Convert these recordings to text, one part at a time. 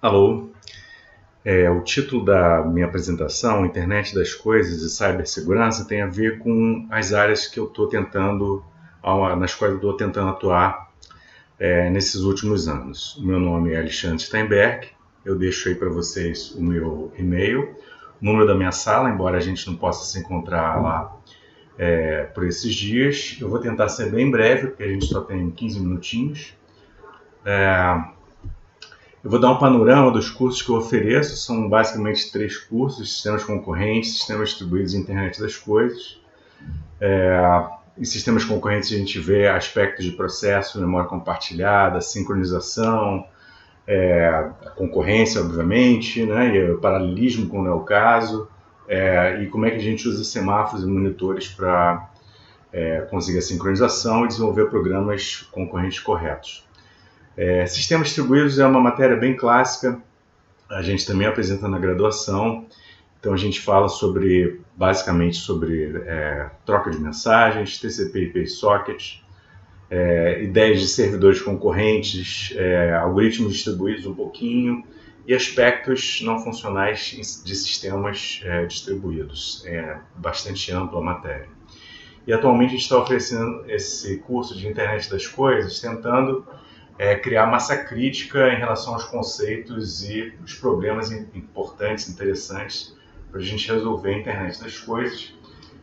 Alô, o título da minha apresentação, Internet das Coisas e Cibersegurança, tem a ver com as áreas que eu estou tentando, nas quais eu estou tentando atuar nesses últimos anos. O meu nome é Alexandre Steinberg, eu deixo aí para vocês o meu e-mail, o número da minha sala, embora a gente não possa se encontrar lá por esses dias. Eu vou tentar ser bem breve, porque a gente só tem 15 minutinhos. Eu vou dar um panorama dos cursos que eu ofereço, são basicamente 3 cursos: sistemas concorrentes, sistemas distribuídos e internet das coisas. Em sistemas concorrentes a gente vê aspectos de processo, memória compartilhada, sincronização, a concorrência, obviamente, né, e o paralelismo, quando é o caso, e como é que a gente usa semáforos e monitores para conseguir a sincronização e desenvolver programas concorrentes corretos. Sistemas distribuídos é uma matéria bem clássica, a gente também apresenta na graduação. Então a gente fala basicamente sobre troca de mensagens, TCP/IP socket, ideias de servidores concorrentes, algoritmos distribuídos um pouquinho e aspectos não funcionais de sistemas distribuídos. É bastante ampla a matéria. E atualmente a gente está oferecendo esse curso de Internet das Coisas, tentando criar massa crítica em relação aos conceitos e os problemas importantes, interessantes, para a gente resolver a Internet das Coisas.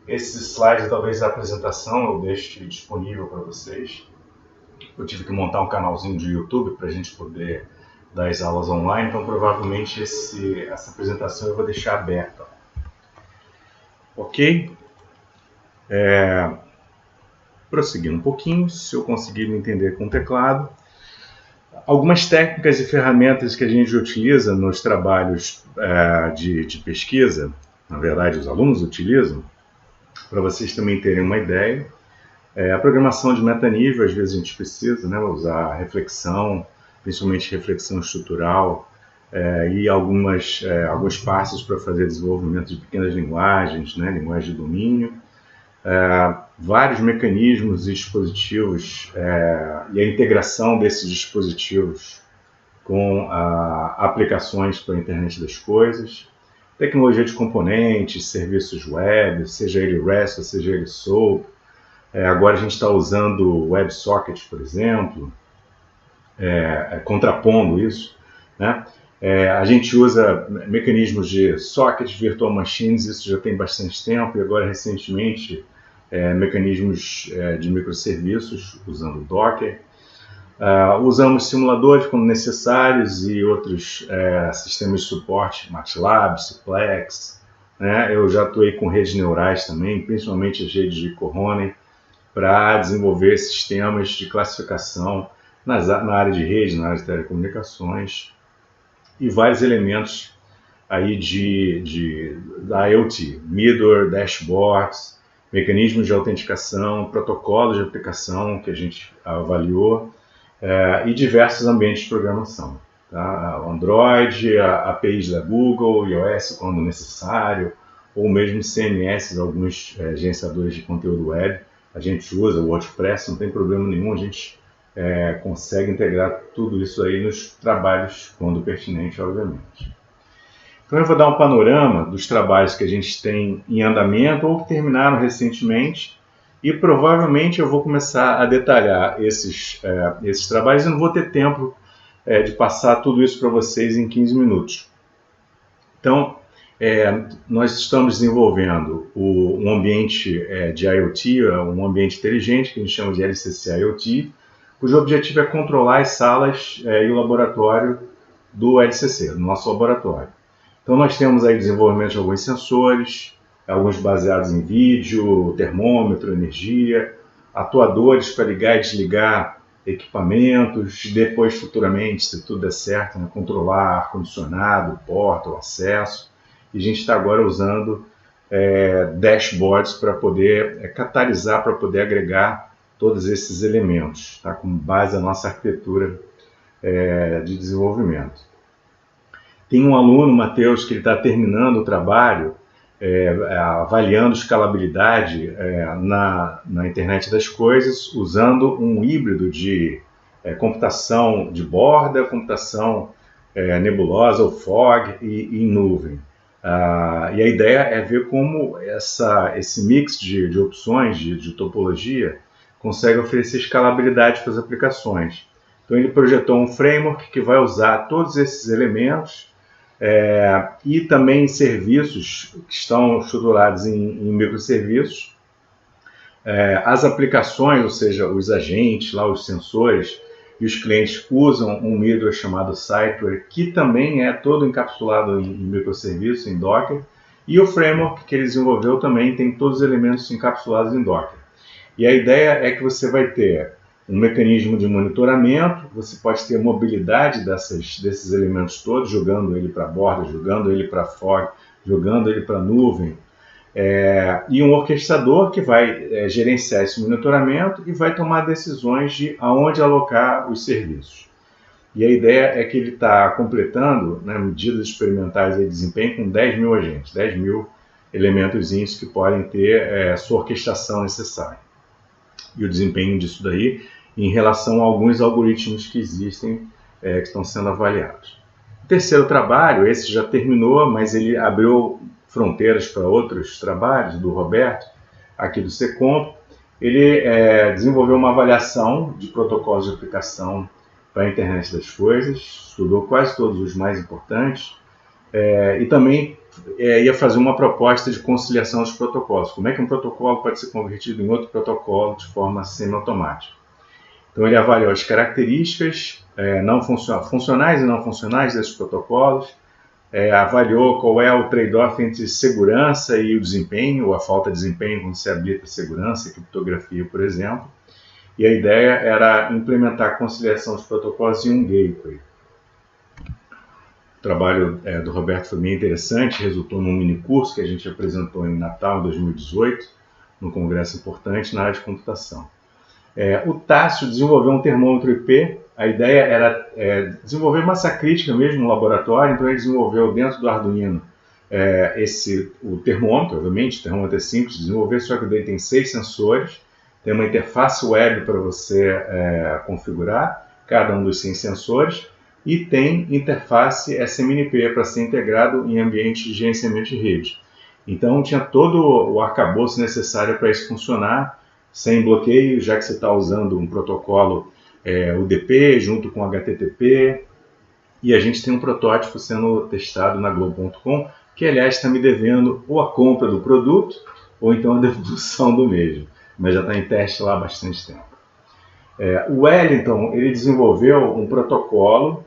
Esse slide, talvez a apresentação, eu deixe disponível para vocês. Eu tive que montar um canalzinho de YouTube para a gente poder dar as aulas online, então provavelmente essa apresentação eu vou deixar aberta. Ok? Prosseguindo um pouquinho, se eu conseguir me entender com o teclado. Algumas técnicas e ferramentas que a gente utiliza nos trabalhos de pesquisa, na verdade os alunos utilizam, para vocês também terem uma ideia. A programação de metanível, às vezes a gente precisa, né, usar reflexão, principalmente reflexão estrutural, e alguns passos para fazer desenvolvimento de pequenas linguagens, né, linguagem de domínio. Vários mecanismos e dispositivos e a integração desses dispositivos com aplicações para a internet das coisas, tecnologia de componentes, serviços web, seja ele REST ou seja ele SOAP. Agora a gente está usando WebSocket, por exemplo, contrapondo isso, né? A gente usa mecanismos de sockets, virtual machines, isso já tem bastante tempo, e agora recentemente mecanismos de microserviços usando Docker. Usamos simuladores quando necessários e outros sistemas de suporte, MATLAB, Simplex, né? Eu já atuei com redes neurais também, principalmente as redes de Coroney, para desenvolver sistemas de classificação na área de rede, na área de telecomunicações, e vários elementos aí da IoT, middleware, dashboards, mecanismos de autenticação, protocolos de aplicação que a gente avaliou, e diversos ambientes de programação. Tá? Android, APIs da Google, iOS quando necessário, ou mesmo CMS, alguns gerenciadores de conteúdo web. A gente usa o WordPress, não tem problema nenhum, a gente consegue integrar tudo isso aí nos trabalhos, quando pertinente, obviamente. Então eu vou dar um panorama dos trabalhos que a gente tem em andamento ou que terminaram recentemente, e provavelmente eu vou começar a detalhar esses trabalhos. Eu não vou ter tempo de passar tudo isso para vocês em 15 minutos. Então, nós estamos desenvolvendo um ambiente de IoT, um ambiente inteligente, que a gente chama de LCC IoT, cujo objetivo é controlar as salas e o laboratório do LCC, do nosso laboratório. Então nós temos aí desenvolvimento de alguns sensores, alguns baseados em vídeo, termômetro, energia, atuadores para ligar e desligar equipamentos, depois futuramente, se tudo der certo, né, controlar ar-condicionado, porta, o acesso. E a gente está agora usando dashboards para poder catalisar, para poder agregar todos esses elementos, tá, com base na nossa arquitetura de desenvolvimento. Tem um aluno, Matheus, que ele está terminando o trabalho avaliando escalabilidade na internet das coisas, usando um híbrido de computação de borda, computação nebulosa ou fog e em nuvem. E a ideia é ver como esse mix de opções de topologia consegue oferecer escalabilidade para as aplicações. Então ele projetou um framework que vai usar todos esses elementos e também serviços que estão estruturados em microserviços. As aplicações, ou seja, os agentes, lá, os sensores, e os clientes usam um middleware chamado Siteware, que também é todo encapsulado em microserviços, em Docker, e o framework que ele desenvolveu também tem todos os elementos encapsulados em Docker. E a ideia é que você vai ter um mecanismo de monitoramento, você pode ter mobilidade desses elementos todos, jogando ele para a borda, jogando ele para fog, jogando ele para a nuvem, e um orquestrador que vai gerenciar esse monitoramento e vai tomar decisões de aonde alocar os serviços. E a ideia é que ele está completando, né, medidas experimentais de desempenho com 10 mil agentes, 10 mil elementos que podem ter sua orquestração necessária. E o desempenho disso daí em relação a alguns algoritmos que existem, que estão sendo avaliados. O terceiro trabalho, esse já terminou, mas ele abriu fronteiras para outros trabalhos, do Roberto, aqui do Secomp. Ele desenvolveu uma avaliação de protocolos de aplicação para a internet das coisas, estudou quase todos os mais importantes, e também ia fazer uma proposta de conciliação dos protocolos. Como é que um protocolo pode ser convertido em outro protocolo de forma semi-automática? Então ele avaliou as características funcionais e não funcionais desses protocolos, avaliou qual é o trade-off entre segurança e o desempenho, ou a falta de desempenho quando se habilita segurança e criptografia, por exemplo. E a ideia era implementar a conciliação dos protocolos em um gateway. O trabalho do Roberto foi bem interessante, resultou num mini curso que a gente apresentou em Natal, em 2018, num congresso importante na área de computação. O Tássio desenvolveu um termômetro IP. A ideia era desenvolver massa crítica mesmo no laboratório, então ele desenvolveu dentro do Arduino o termômetro. Obviamente o termômetro é simples de desenvolver, só que o dele tem 6 sensores, tem uma interface web para você configurar cada um dos 6 sensores, e tem interface SMNP para ser integrado em ambiente de gerenciamento de rede. Então tinha todo o arcabouço necessário para isso funcionar, sem bloqueio, já que você está usando um protocolo UDP junto com HTTP, e a gente tem um protótipo sendo testado na Globo.com, que aliás está me devendo ou a compra do produto, ou então a devolução do mesmo, mas já está em teste lá há bastante tempo. O Wellington, ele desenvolveu um protocolo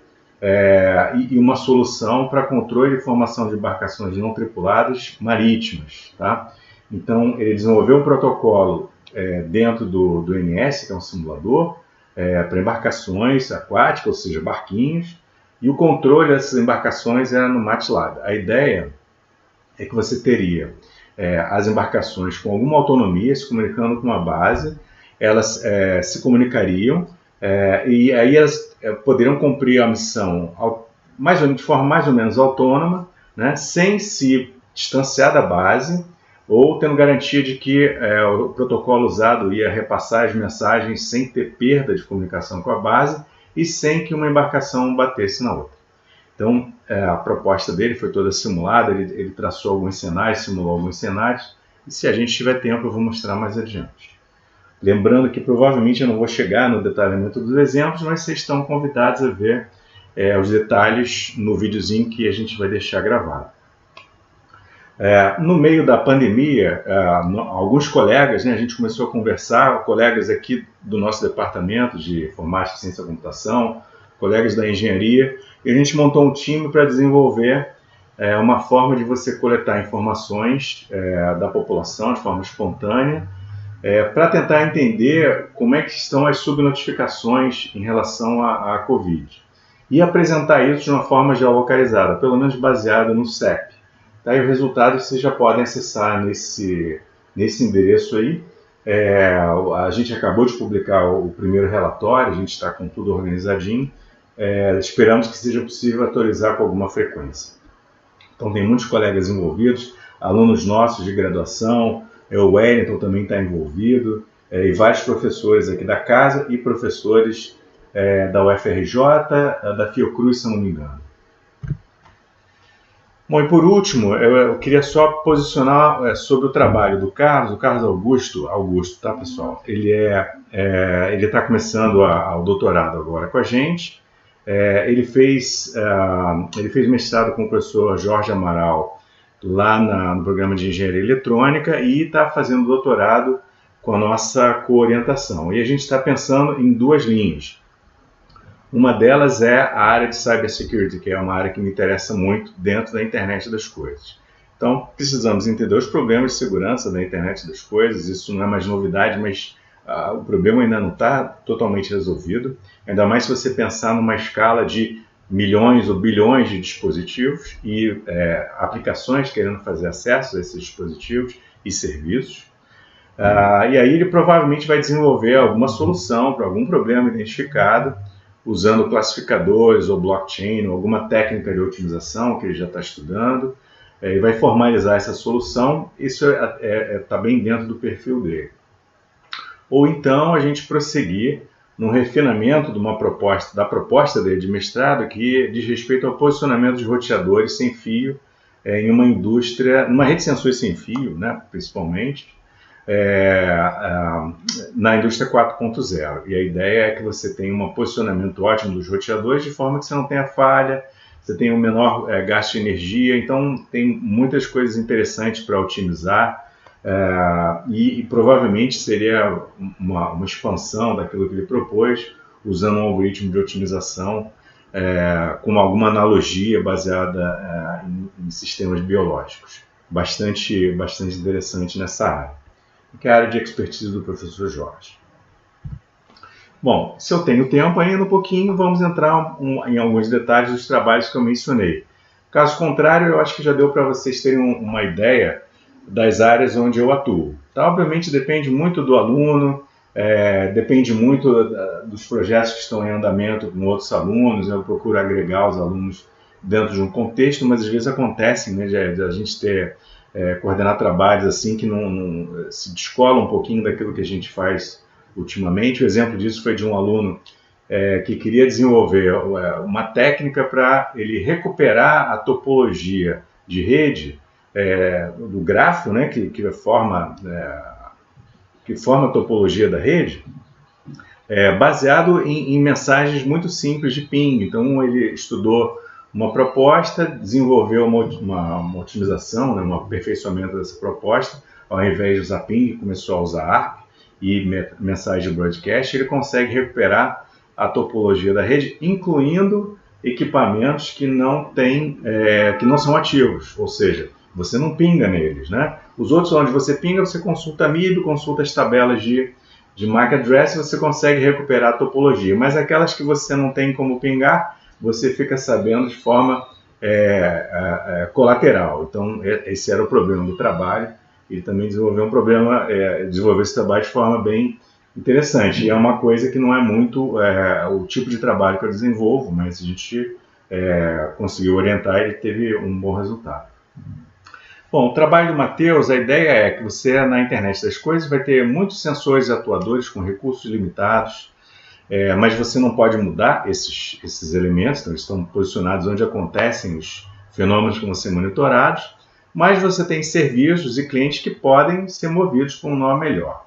e uma solução para controle e formação de embarcações não tripuladas marítimas. Tá? Então, ele desenvolveu um protocolo dentro do NS, que é um simulador, para embarcações aquáticas, ou seja, barquinhos, e o controle dessas embarcações era no MATLAB. A ideia é que você teria as embarcações com alguma autonomia, se comunicando com uma base, elas se comunicariam e aí elas poderiam cumprir a missão de forma mais ou menos autônoma, né, sem se distanciar da base, ou tendo garantia de que o protocolo usado ia repassar as mensagens sem ter perda de comunicação com a base e sem que uma embarcação batesse na outra. Então, a proposta dele foi toda simulada, ele traçou alguns cenários, simulou alguns cenários, e se a gente tiver tempo eu vou mostrar mais adiante. Lembrando que provavelmente eu não vou chegar no detalhamento dos exemplos, mas vocês estão convidados a ver os detalhes no videozinho que a gente vai deixar gravado. No meio da pandemia, alguns colegas, né, a gente começou a conversar, colegas aqui do nosso departamento de Informática e Ciência da Computação, colegas da engenharia, e a gente montou um time para desenvolver uma forma de você coletar informações da população de forma espontânea, para tentar entender como é que estão as subnotificações em relação à Covid. E apresentar isso de uma forma geolocalizada, pelo menos baseada no CEP. Tá? E o resultado vocês já podem acessar nesse endereço aí. A gente acabou de publicar o primeiro relatório, a gente está com tudo organizadinho. Esperamos que seja possível atualizar com alguma frequência. Então tem muitos colegas envolvidos, alunos nossos de graduação, o Wellington também está envolvido, e vários professores aqui da casa e professores da UFRJ, da Fiocruz, se não me engano. Bom, e por último, eu queria só posicionar sobre o trabalho do Carlos Augusto, tá, pessoal? Ele está começando o doutorado agora com a gente. Ele fez mestrado com o professor Jorge Amaral lá no programa de Engenharia Eletrônica e está fazendo doutorado com a nossa coorientação. E a gente está pensando em duas linhas. Uma delas é a área de Cybersecurity, que é uma área que me interessa muito dentro da internet das coisas. Então, precisamos entender os problemas de segurança da internet das coisas. Isso não é mais novidade, mas o problema ainda não está totalmente resolvido. Ainda mais se você pensar numa escala de milhões ou bilhões de dispositivos e aplicações querendo fazer acesso a esses dispositivos e serviços. E aí ele provavelmente vai desenvolver alguma solução para algum problema identificado, usando classificadores ou blockchain ou alguma técnica de otimização que ele já está estudando, e vai formalizar essa solução. Isso está bem dentro do perfil dele. Ou então a gente prosseguir no refinamento da proposta dele de mestrado, que diz respeito ao posicionamento de roteadores sem fio em uma indústria, numa rede de sensores sem fio, né, principalmente, na indústria 4.0. E a ideia é que você tenha um posicionamento ótimo dos roteadores, de forma que você não tenha falha, você tenha um menor gasto de energia. Então tem muitas coisas interessantes para otimizar, e provavelmente seria uma expansão daquilo que ele propôs, usando um algoritmo de otimização com alguma analogia baseada em sistemas biológicos. Bastante interessante nessa área, que é a área de expertise do professor Jorge. Bom, se eu tenho tempo ainda um pouquinho, vamos entrar em alguns detalhes dos trabalhos que eu mencionei. Caso contrário, eu acho que já deu para vocês terem uma ideia das áreas onde eu atuo. Tá? Obviamente depende muito do aluno, depende muito dos projetos que estão em andamento com outros alunos. Eu procuro agregar os alunos dentro de um contexto, mas às vezes acontece, né, de a gente coordenar trabalhos assim que não se descola um pouquinho daquilo que a gente faz ultimamente. O exemplo disso foi de um aluno que queria desenvolver uma técnica para ele recuperar a topologia de rede do grafo, né, que forma a topologia da rede, baseado em mensagens muito simples de ping. Então ele estudou uma proposta, desenvolveu uma otimização, né, um aperfeiçoamento dessa proposta. Ao invés de usar ping, começou a usar ARP e mensagem de broadcast. Ele consegue recuperar a topologia da rede, incluindo equipamentos que não são ativos, ou seja, você não pinga neles, né? Os outros onde você pinga, você consulta a MIB, consulta as tabelas de MAC address, você consegue recuperar a topologia. Mas aquelas que você não tem como pingar, você fica sabendo de forma colateral. Então, esse era o problema do trabalho. Ele também desenvolveu esse trabalho de forma bem interessante. E é uma coisa que não é muito o tipo de trabalho que eu desenvolvo, mas a gente conseguiu orientar e ele teve um bom resultado. Bom, o trabalho do Matheus, a ideia é que você, na internet das coisas, vai ter muitos sensores e atuadores com recursos limitados, mas você não pode mudar esses elementos, então eles estão posicionados onde acontecem os fenômenos que vão ser monitorados, mas você tem serviços e clientes que podem ser movidos por um nó melhor.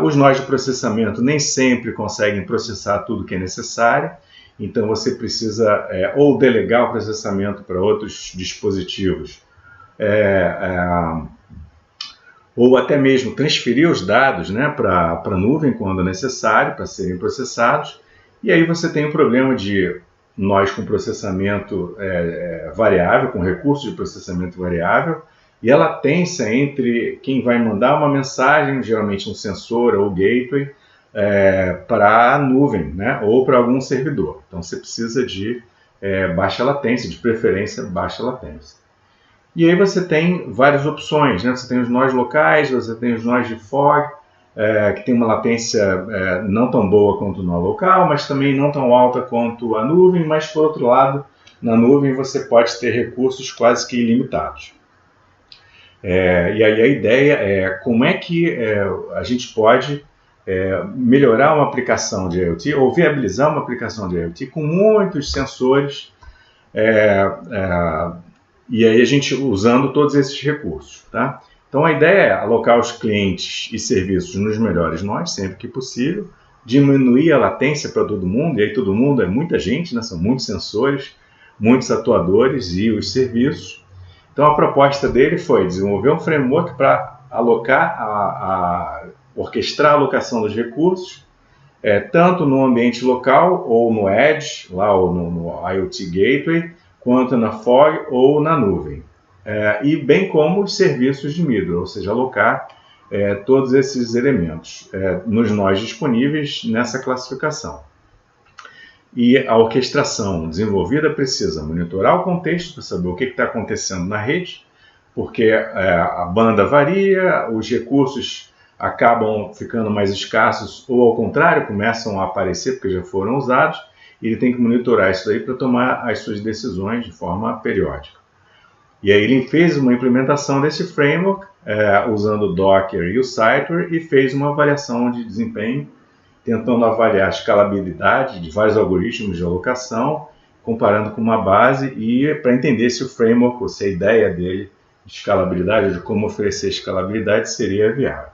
Os nós de processamento nem sempre conseguem processar tudo que é necessário, então você precisa ou delegar o processamento para outros dispositivos, ou até mesmo transferir os dados, né, para a nuvem quando necessário, para serem processados. E aí você tem o problema de nós com processamento variável, com recursos de processamento variável, e a latência entre quem vai mandar uma mensagem, geralmente um sensor ou gateway, para a nuvem, né, ou para algum servidor. Então você precisa de baixa latência, de preferência baixa latência. E aí você tem várias opções, né? Você tem os nós locais, você tem os nós de fog, que tem uma latência não tão boa quanto o nó local, mas também não tão alta quanto a nuvem, mas por outro lado, na nuvem você pode ter recursos quase que ilimitados. E aí a ideia é como é que a gente pode melhorar uma aplicação de IoT ou viabilizar uma aplicação de IoT com muitos sensores E aí a gente usando todos esses recursos, tá? Então a ideia é alocar os clientes e serviços nos melhores nós, sempre que possível, diminuir a latência para todo mundo, e aí todo mundo é muita gente, né? São muitos sensores, muitos atuadores e os serviços. Então a proposta dele foi desenvolver um framework para alocar, orquestrar a alocação dos recursos, tanto no ambiente local ou no Edge, lá ou no IoT Gateway, quanto na Fog ou na nuvem. E bem como os serviços de middleware, ou seja, alocar todos esses elementos nos nós disponíveis nessa classificação. E a orquestração desenvolvida precisa monitorar o contexto para saber o que está acontecendo na rede, porque a banda varia, os recursos acabam ficando mais escassos ou, ao contrário, começam a aparecer porque já foram usados, e ele tem que monitorar isso daí para tomar as suas decisões de forma periódica. E aí ele fez uma implementação desse framework usando o Docker e o Siteware e fez uma avaliação de desempenho, tentando avaliar a escalabilidade de vários algoritmos de alocação, comparando com uma base e para entender se o framework, ou se a ideia dele de escalabilidade, de como oferecer escalabilidade, seria viável.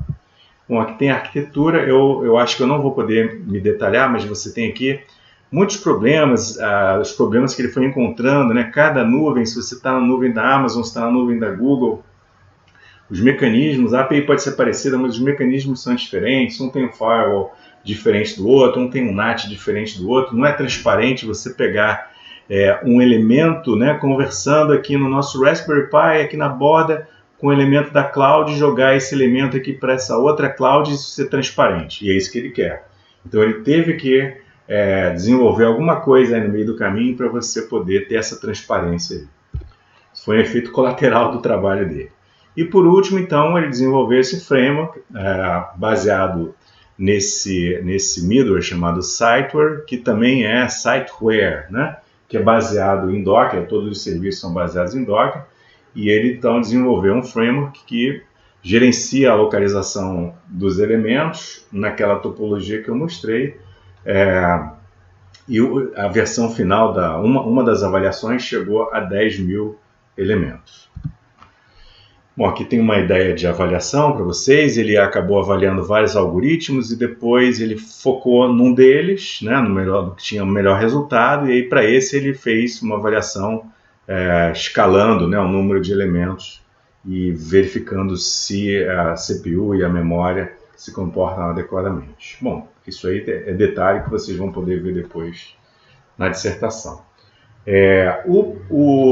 Bom, aqui tem a arquitetura, eu acho que eu não vou poder me detalhar, mas você tem aqui muitos problemas, os problemas que ele foi encontrando, né? Cada nuvem, se você está na nuvem da Amazon, se está na nuvem da Google, os mecanismos, a API pode ser parecida, mas os mecanismos são diferentes, um tem um firewall diferente do outro, um tem um NAT diferente do outro, não é transparente você pegar um elemento, né, conversando aqui no nosso Raspberry Pi, aqui na borda, com o elemento da cloud, jogar esse elemento aqui para essa outra cloud e isso ser transparente, e é isso que ele quer. Então ele teve que desenvolver alguma coisa aí no meio do caminho para você poder ter essa transparência aí. Isso foi um efeito colateral do trabalho dele. E por último, então, ele desenvolveu esse framework baseado nesse middleware chamado Siteware, que também é Siteware, né? Que é baseado em Docker, todos os serviços são baseados em Docker, e ele então desenvolveu um framework que gerencia a localização dos elementos naquela topologia que eu mostrei, e a versão final, uma das avaliações chegou a 10.000 elementos. Bom, aqui tem uma ideia de avaliação para vocês. Ele acabou avaliando vários algoritmos e depois ele focou num deles, né, no que tinha o melhor resultado, e aí para esse ele fez uma avaliação escalando, né, o número de elementos e verificando se a CPU e a memória se comportam adequadamente. Bom, isso aí é detalhe que vocês vão poder ver depois na dissertação.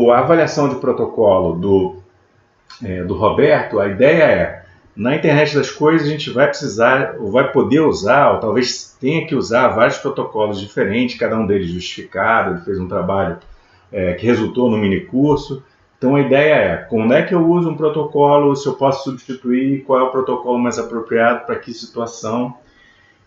A avaliação de protocolo do Roberto, a ideia na internet das coisas a gente vai precisar, ou vai poder usar, ou talvez tenha que usar vários protocolos diferentes, cada um deles justificado. Ele fez um trabalho que resultou no minicurso. Então a ideia é, quando é que eu uso um protocolo, se eu posso substituir, qual é o protocolo mais apropriado para que situação.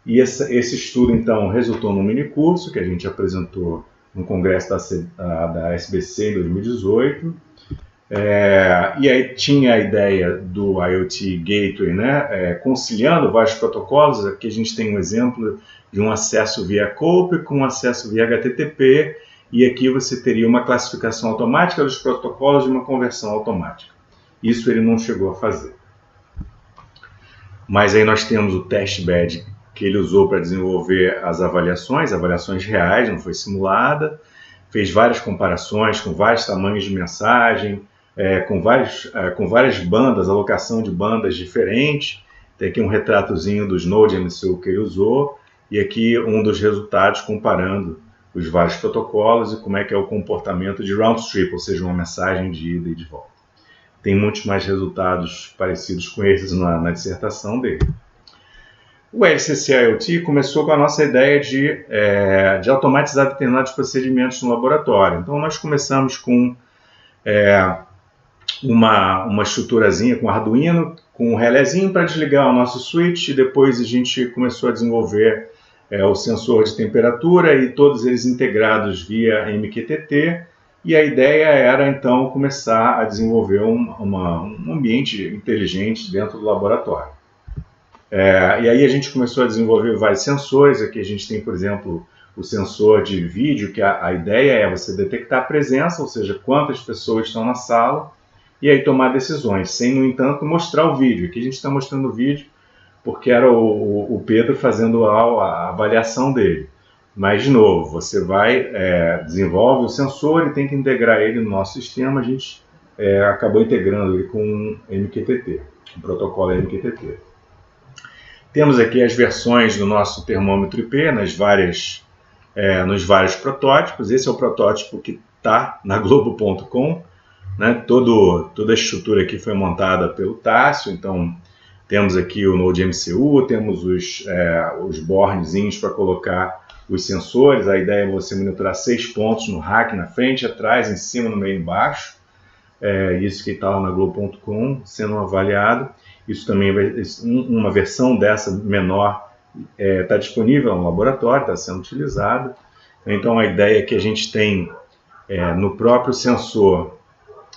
E esse estudo então resultou no minicurso que a gente apresentou no congresso da SBC em 2018. E aí tinha a ideia do IoT Gateway, né, conciliando vários protocolos. Aqui a gente tem um exemplo de um acesso via COAP com um acesso via HTTP, e aqui você teria uma classificação automática dos protocolos e uma conversão automática. Isso ele não chegou a fazer. Mas aí nós temos o testbed que ele usou para desenvolver as avaliações reais, não foi simulada, fez várias comparações com vários tamanhos de mensagem, com várias bandas, alocação de bandas diferentes. Tem aqui um retratozinho dos Node.mcu que ele usou, e aqui um dos resultados comparando os vários protocolos e como é que é o comportamento de round trip, ou seja, uma mensagem de ida e de volta. Tem muitos mais resultados parecidos com esses na dissertação dele. O LCC IoT começou com a nossa ideia de automatizar determinados procedimentos no laboratório. Então nós começamos com uma estruturazinha com Arduino, com um relézinho para desligar o nosso switch, e depois a gente começou a desenvolver o sensor de temperatura, e todos eles integrados via MQTT, e a ideia era então começar a desenvolver um ambiente inteligente dentro do laboratório. E aí a gente começou a desenvolver vários sensores. Aqui a gente tem, por exemplo, o sensor de vídeo, que a ideia é você detectar a presença, ou seja, quantas pessoas estão na sala, e aí tomar decisões, sem, no entanto, mostrar o vídeo. Aqui a gente está mostrando o vídeo porque era o Pedro fazendo a avaliação dele. Mas, de novo, você desenvolve o sensor e tem que integrar ele no nosso sistema. A gente acabou integrando ele com o MQTT, o protocolo MQTT. Temos aqui as versões do nosso termômetro IP nos vários protótipos. Esse é o protótipo que está na Globo.com. Né? Toda a estrutura aqui foi montada pelo Tássio, então temos aqui o Node MCU, temos os boardzinhos para colocar os sensores. A ideia é você monitorar 6 pontos no rack, na frente, atrás, em cima, no meio e embaixo. Isso que está lá na Globo.com sendo avaliado. Isso também uma versão dessa menor está disponível no laboratório, está sendo utilizada. Então a ideia é que a gente tem no próprio sensor,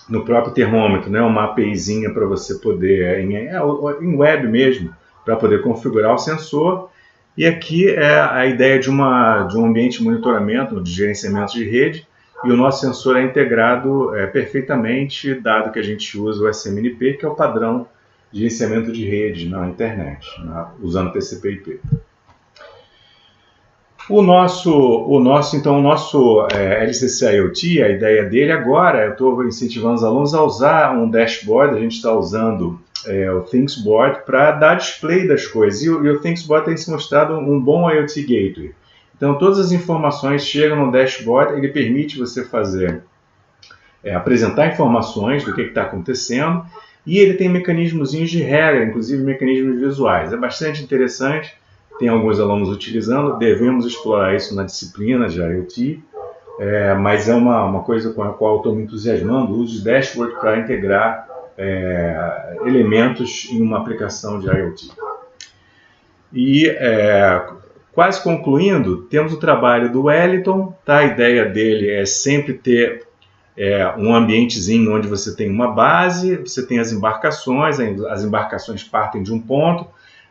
no próprio termômetro, né, uma APIzinha para você poder, em web mesmo, para poder configurar o sensor. E aqui é a ideia de um ambiente de monitoramento, de gerenciamento de rede, e o nosso sensor é integrado perfeitamente, dado que a gente usa o SMNP, que é o padrão de gerenciamento de rede na internet, usando TCP/IP. O nosso LCC IoT, a ideia dele agora, eu estou incentivando os alunos a usar um dashboard. A gente está usando o ThingsBoard para dar display das coisas, e o ThingsBoard tem se mostrado um bom IoT Gateway. Então todas as informações chegam no dashboard, ele permite você apresentar informações do que está acontecendo, e ele tem mecanismos de regra, inclusive mecanismos visuais. É bastante interessante. Tem alguns alunos utilizando, devemos explorar isso na disciplina de IoT, mas é uma coisa com a qual eu estou me entusiasmando, o uso de dashboard para integrar elementos em uma aplicação de IoT. E, quase concluindo, temos o trabalho do Wellington. Tá? A ideia dele é sempre ter um ambientezinho onde você tem uma base, você tem as embarcações partem de um ponto,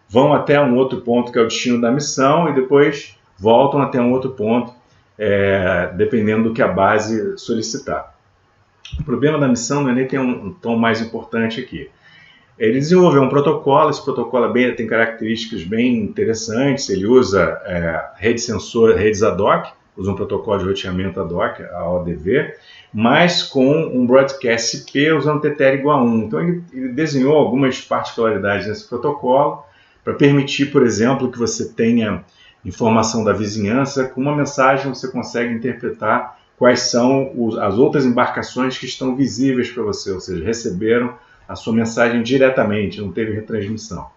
vão até um outro ponto que é o destino da missão e depois voltam até um outro ponto, dependendo do que a base solicitar. O problema da missão não é nem ter um tom mais importante aqui. Ele desenvolveu um protocolo, esse protocolo tem características bem interessantes. Ele usa redes ad hoc, usa um protocolo de roteamento ad hoc, a ODV, mas com um broadcast IP usando TTL igual a 1. Então ele desenhou algumas particularidades nesse protocolo, para permitir, por exemplo, que você tenha informação da vizinhança. Com uma mensagem você consegue interpretar quais são as outras embarcações que estão visíveis para você, ou seja, receberam a sua mensagem diretamente, não teve retransmissão.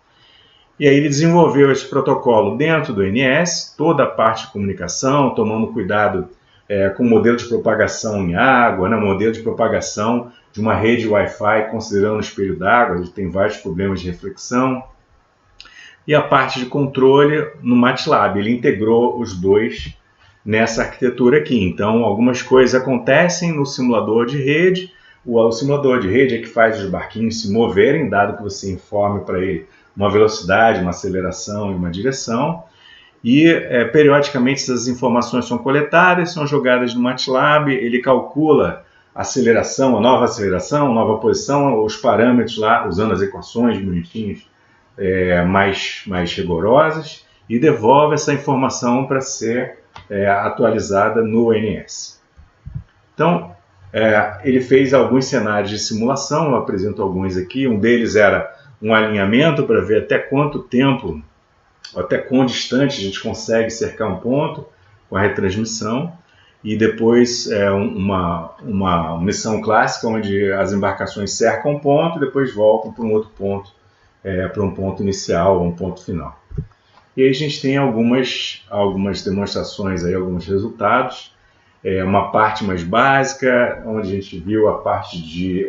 E aí ele desenvolveu esse protocolo dentro do NS, toda a parte de comunicação, tomando cuidado com o modelo de propagação em água, né, modelo de propagação de uma rede Wi-Fi considerando o espelho d'água, ele tem vários problemas de reflexão. E a parte de controle no MATLAB, ele integrou os dois nessa arquitetura aqui. Então, algumas coisas acontecem no simulador de rede. O simulador de rede é que faz os barquinhos se moverem, dado que você informe para ele uma velocidade, uma aceleração e uma direção. E, periodicamente, essas informações são coletadas, são jogadas no MATLAB, ele calcula a aceleração, a nova posição, os parâmetros lá, usando as equações bonitinhas, mais rigorosas, e devolve essa informação para ser atualizada no NS. Então, ele fez alguns cenários de simulação, eu apresento alguns aqui. Um deles era um alinhamento para ver até quanto tempo, até quão distante a gente consegue cercar um ponto com a retransmissão, e depois uma missão clássica onde as embarcações cercam um ponto e depois voltam para um outro ponto, para um ponto inicial ou um ponto final. E aí a gente tem algumas demonstrações, aí, alguns resultados. Uma parte mais básica, onde a gente viu a parte de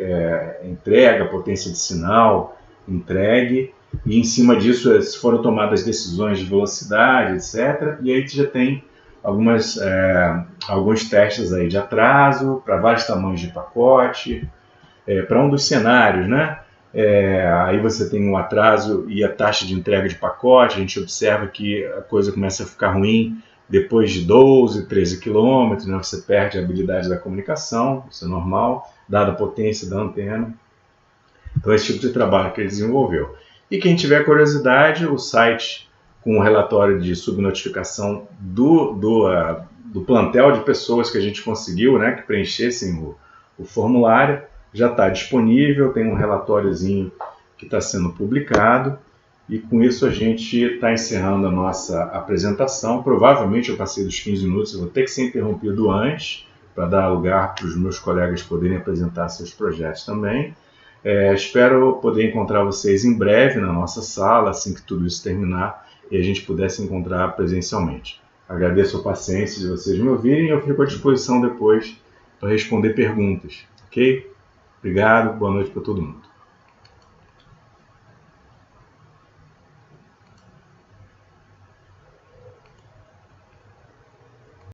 entrega, potência de sinal entregue, e em cima disso foram tomadas decisões de velocidade, etc. E aí a gente já tem alguns testes aí de atraso, para vários tamanhos de pacote, para um dos cenários, né? Aí você tem um atraso e a taxa de entrega de pacote, a gente observa que a coisa começa a ficar ruim Depois de 12, 13 quilômetros, né, você perde a habilidade da comunicação, isso é normal, dada a potência da antena. Então, esse tipo de trabalho que ele desenvolveu. E quem tiver curiosidade, o site com o relatório de subnotificação do plantel de pessoas que a gente conseguiu, né, que preenchessem o formulário, já está disponível, tem um relatóriozinho que está sendo publicado. E com isso a gente está encerrando a nossa apresentação. Provavelmente eu passei dos 15 minutos, eu vou ter que ser interrompido antes, para dar lugar para os meus colegas poderem apresentar seus projetos também. Espero poder encontrar vocês em breve na nossa sala, assim que tudo isso terminar, e a gente puder se encontrar presencialmente. Agradeço a paciência de vocês me ouvirem e eu fico à disposição depois para responder perguntas, ok? Obrigado, boa noite para todo mundo.